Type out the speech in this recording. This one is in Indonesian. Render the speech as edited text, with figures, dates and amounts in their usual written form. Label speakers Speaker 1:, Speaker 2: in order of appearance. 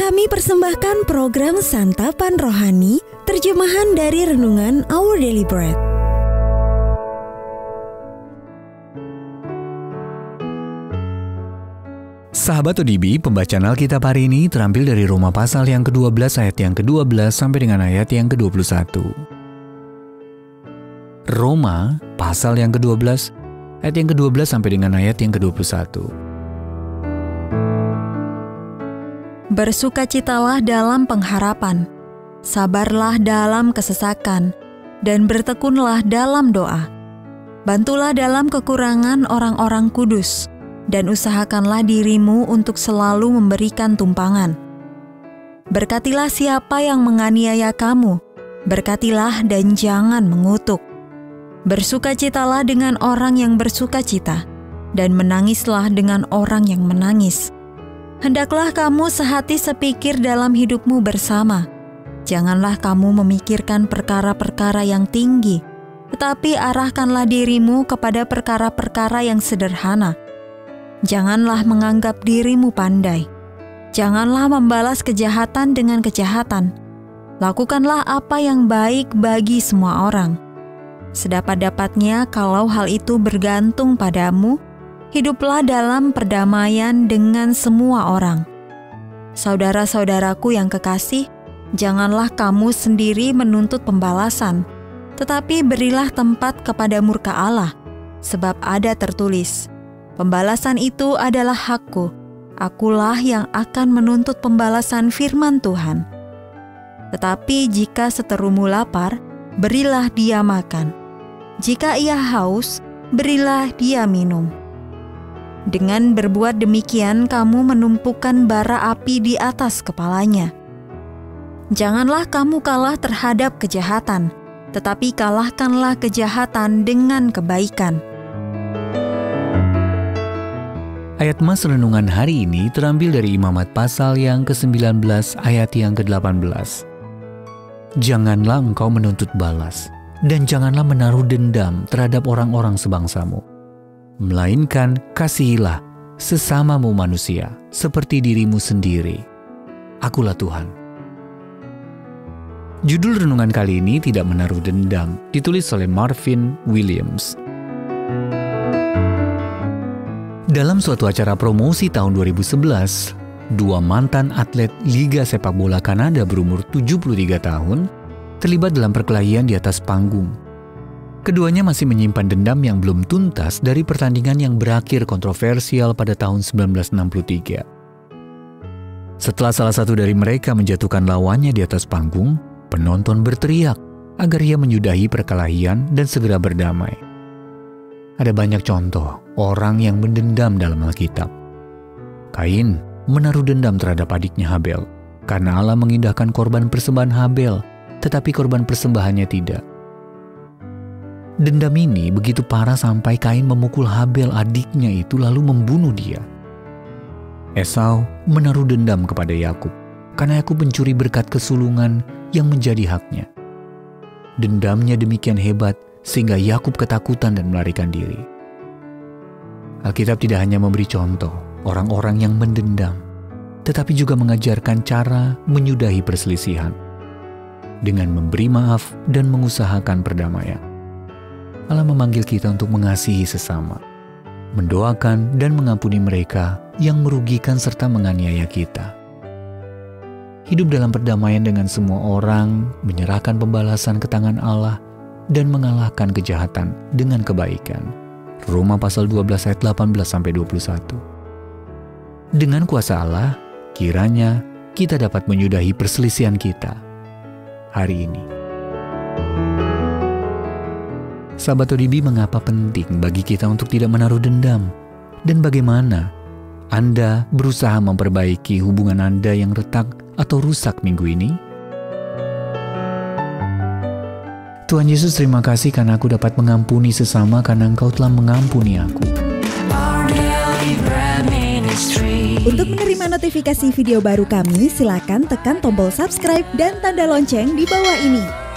Speaker 1: Kami persembahkan program Santapan Rohani, terjemahan dari Renungan Our Daily Bread.
Speaker 2: Sahabat ODB, pembacaan Alkitab hari ini terambil dari Roma pasal yang ke-12 ayat yang ke-12 sampai dengan ayat yang ke-21. Roma pasal yang ke-12 ayat yang ke-12 sampai dengan ayat yang ke-21.
Speaker 3: Bersukacitalah dalam pengharapan, sabarlah dalam kesesakan, dan bertekunlah dalam doa. Bantulah dalam kekurangan orang-orang kudus, dan usahakanlah dirimu untuk selalu memberikan tumpangan. Berkatilah siapa yang menganiaya kamu, berkatilah dan jangan mengutuk. Bersukacitalah dengan orang yang bersukacita, dan menangislah dengan orang yang menangis. Hendaklah kamu sehati sepikir dalam hidupmu bersama. Janganlah kamu memikirkan perkara-perkara yang tinggi, tetapi arahkanlah dirimu kepada perkara-perkara yang sederhana. Janganlah menganggap dirimu pandai. Janganlah membalas kejahatan dengan kejahatan. Lakukanlah apa yang baik bagi semua orang. Sedapat-dapatnya kalau hal itu bergantung padamu, hiduplah dalam perdamaian dengan semua orang. Saudara-saudaraku yang kekasih, janganlah kamu sendiri menuntut pembalasan, tetapi berilah tempat kepada murka Allah, sebab ada tertulis, "Pembalasan itu adalah hakku, akulah yang akan menuntut pembalasan firman Tuhan." Tetapi jika seterumu lapar, berilah dia makan. Jika ia haus, berilah dia minum. Dengan berbuat demikian, kamu menumpukan bara api di atas kepalanya. Janganlah kamu kalah terhadap kejahatan, tetapi kalahkanlah kejahatan dengan kebaikan.
Speaker 2: Ayat mas renungan hari ini terambil dari Imamat pasal yang ke-19 ayat yang ke-18. Janganlah engkau menuntut balas, dan janganlah menaruh dendam terhadap orang-orang sebangsamu. Melainkan kasihilah sesamamu manusia, seperti dirimu sendiri. Akulah Tuhan. Judul renungan kali ini tidak menaruh dendam, ditulis oleh Marvin Williams. Dalam suatu acara promosi tahun 2011, dua mantan atlet Liga Sepak Bola Kanada berumur 73 tahun terlibat dalam perkelahian di atas panggung. Keduanya masih menyimpan dendam yang belum tuntas dari pertandingan yang berakhir kontroversial pada tahun 1963. Setelah salah satu dari mereka menjatuhkan lawannya di atas panggung, penonton berteriak agar ia menyudahi perkelahian dan segera berdamai. Ada banyak contoh orang yang mendendam dalam Alkitab. Kain menaruh dendam terhadap adiknya Habel karena Allah mengindahkan korban persembahan Habel, tetapi korban persembahannya tidak. Dendam ini begitu parah sampai Kain memukul Habel adiknya itu lalu membunuh dia. Esau menaruh dendam kepada Yakub karena Yakub mencuri berkat kesulungan yang menjadi haknya. Dendamnya demikian hebat sehingga Yakub ketakutan dan melarikan diri. Alkitab tidak hanya memberi contoh orang-orang yang mendendam, tetapi juga mengajarkan cara menyudahi perselisihan dengan memberi maaf dan mengusahakan perdamaian. Allah memanggil kita untuk mengasihi sesama, mendoakan dan mengampuni mereka yang merugikan serta menganiaya kita. Hidup dalam perdamaian dengan semua orang, menyerahkan pembalasan ke tangan Allah, dan mengalahkan kejahatan dengan kebaikan. Roma pasal 12 ayat 18-21. Dengan kuasa Allah, kiranya kita dapat menyudahi perselisihan kita hari ini. Sahabat ODB, mengapa penting bagi kita untuk tidak menaruh dendam? Dan bagaimana Anda berusaha memperbaiki hubungan Anda yang retak atau rusak minggu ini? Tuhan Yesus, terima kasih karena aku dapat mengampuni sesama karena Engkau telah mengampuni aku.
Speaker 1: Untuk menerima notifikasi video baru kami, silakan tekan tombol subscribe dan tanda lonceng di bawah ini.